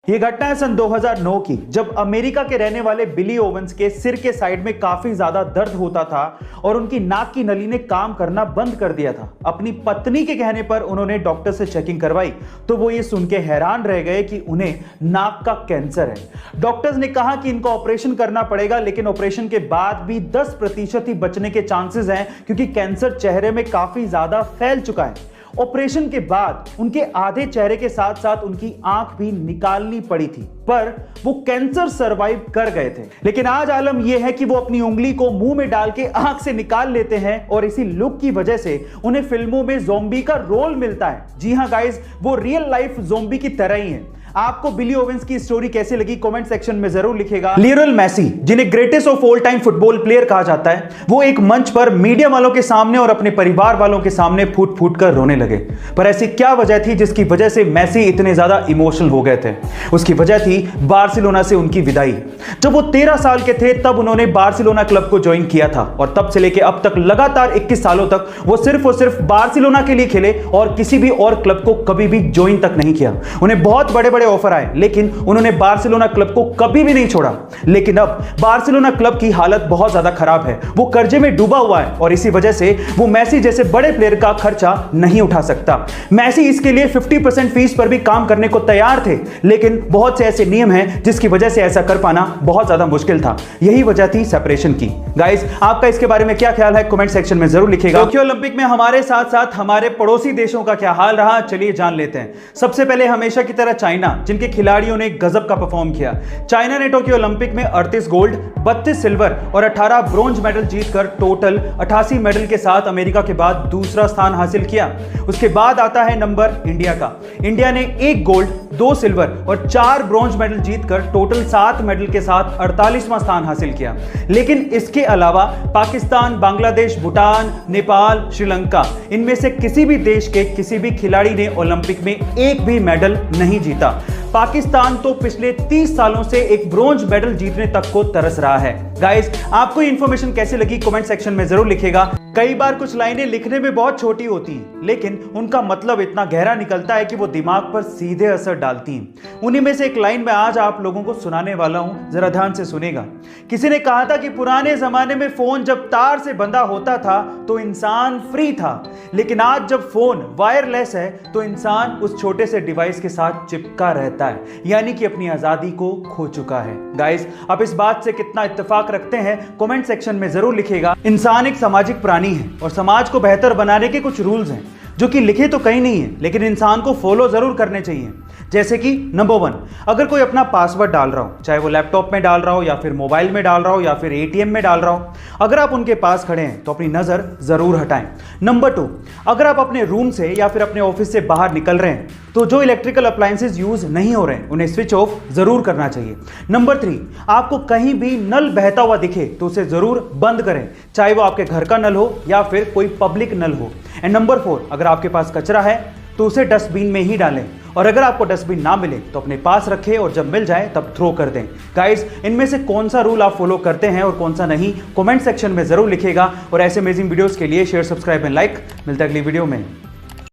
ये घटना है सन 2009 की, जब अमेरिका के रहने वाले बिली ओवेंस के सिर के साइड में काफी ज्यादा दर्द होता था और उनकी नाक की नली ने काम करना बंद कर दिया था। अपनी पत्नी के कहने पर उन्होंने डॉक्टर से चेकिंग करवाई तो वो ये सुन के हैरान रह गए कि उन्हें नाक का कैंसर है। डॉक्टर्स ने कहा कि इनको ऑपरेशन करना पड़ेगा, लेकिन ऑपरेशन के बाद भी 10% ही बचने के चांसेस हैं क्योंकि कैंसर चेहरे में काफी ज्यादा फैल चुका है। ऑपरेशन के बाद उनके आधे चेहरे के साथ साथ उनकी आंख भी निकालनी पड़ी थी, पर वो कैंसर सरवाइव कर गए थे। लेकिन आज आलम यह है कि वो अपनी उंगली को मुंह में डाल के आंख से निकाल लेते हैं और इसी लुक की वजह से उन्हें फिल्मों में ज़ॉम्बी का रोल मिलता है। जी हां गाइस, वो रियल लाइफ ज़ॉम्बी की तरह ही है। आपको बिली ओवेंस की स्टोरी कैसी लगी कमेंट सेक्शन में जरूर लिखिएगा। लियोनेल मेसी, जिन्हें greatest of all time football player कहा जाता है, वो एक मंच पर मीडिया वालों के सामने और अपने परिवार वालों के सामने फूट फूट कर रोने लगे। पर ऐसी क्या वजह थी जिसकी वजह से मेसी इतने ज्यादा इमोशनल हो गए थे? उसकी वजह थी बार्सिलोना से उनकी विदाई। जब वो 13 साल के थे तब उन्होंने बार्सिलोना क्लब को ज्वाइन किया था और तब से लेकर अब तक लगातार 21 सालों तक वो सिर्फ और सिर्फ बार्सिलोना के लिए खेले और किसी भी और क्लब को कभी भी ज्वाइन तक नहीं किया। उन्हें बहुत बड़े ऑफर आए, लेकिन उन्होंने बार्सिलोना क्लब को कभी भी नहीं छोड़ा। लेकिन अब बार्सिलोना क्लब की हालत बहुत ज्यादा खराब है, वो कर्जे में डूबा हुआ है और इसी वजह से वो मेसी जैसे बड़े प्लेयर का खर्चा नहीं उठा सकता। मेसी इसके लिए 50% फीस पर भी काम करने को तैयार थे, लेकिन बहुत से ऐसे नियम हैं जिसकी वजह से ऐसा कर पाना बहुत ज्यादा मुश्किल था। यही वजह थी सेपरेशन की। गाइस, आपका इसके बारे में क्या ख्याल है कमेंट सेक्शन में जरूर लिखिएगा। टोक्यो ओलंपिक में हमारे साथ साथ हमारे पड़ोसी देशों का क्या हाल रहा, चलिए जान लेते हैं। सबसे पहले हमेशा की तरह चाइना, जिनके खिलाड़ियों ने गजब का परफॉर्म किया। चाइना ने टोक्यो ओलंपिक में 38 गोल्ड, 32 सिल्वर और 18 ब्रोंज मेडल जीतकर टोटल 88 मेडल के साथ अमेरिका के बाद दूसरा स्थान हासिल किया। उसके बाद आता है नंबर इंडिया का। इंडिया ने 1 गोल्ड, 2 सिल्वर और 4 ब्रोंज मेडल जीतकर टोटल 7 मेडल के साथ 48वां स्थान हासिल किया। लेकिन इसके अलावा पाकिस्तान, बांग्लादेश, भूटान, नेपाल, श्रीलंका, इनमें से किसी भी देश के किसी भी खिलाड़ी ने ओलंपिक में एक भी मेडल नहीं जीता। पाकिस्तान तो पिछले 30 सालों से एक ब्रोंज मेडल जीतने तक को तरस रहा है। गाइस, आपको इंफॉर्मेशन कैसी लगी कमेंट सेक्शन में जरूर लिखिएगा। कई बार कुछ लाइनें लिखने में बहुत छोटी होती हैं, लेकिन उनका मतलब इतना गहरा निकलता है कि वो दिमाग पर सीधे असर डालती हैं। उन्हीं में से एक लाइन मैं आज आप लोगों को सुनाने वाला हूं, जरा ध्यान से सुनेगा। किसी ने कहा था कि पुराने जमाने में फोन जब तार से बंधा होता था तो इंसान फ्री था, लेकिन आज जब फोन वायरलेस है तो इंसान उस छोटे से डिवाइस के साथ चिपका रहता है, यानी कि अपनी आजादी को खो चुका है। गाइस, आप इस बात से कितना इत्तेफाक रखते हैं कमेंट सेक्शन में जरूर लिखिएगा। इंसान एक सामाजिक प्राणी है और समाज को बेहतर बनाने के कुछ रूल्स हैं जो कि लिखे तो कहीं नहीं है, लेकिन इंसान को फॉलो जरूर करने चाहिए। जैसे कि नंबर 1, अगर कोई अपना पासवर्ड डाल रहा हो, चाहे वो लैपटॉप में डाल रहा हो या फिर मोबाइल में डाल रहा हो या फिर एटीएम में डाल रहा हो, अगर आप उनके पास खड़े हैं तो अपनी नजर जरूर हटाएं। नंबर 2, अगर आप अपने रूम से या फिर अपने ऑफिस से बाहर निकल रहे हैं तो जो इलेक्ट्रिकल अप्लायंसेज यूज नहीं हो रहे हैं उन्हें स्विच ऑफ जरूर करना चाहिए। नंबर 3, आपको कहीं भी नल बहता हुआ दिखे तो उसे जरूर बंद करें, चाहे वो आपके घर का नल हो या फिर कोई पब्लिक नल हो। एंड नंबर 4, अगर आपके पास कचरा है तो उसे डस्टबिन में ही डालें, और अगर आपको डस्टबिन ना मिले तो अपने पास रखें और जब मिल जाए तब थ्रो कर दें। गाइस, इनमें से कौन सा रूल आप फॉलो करते हैं और कौन सा नहीं कमेंट सेक्शन में जरूर लिखिएगा। और ऐसे अमेजिंग वीडियोस के लिए शेयर, सब्सक्राइब एंड लाइक। मिलता है अगली वीडियो में।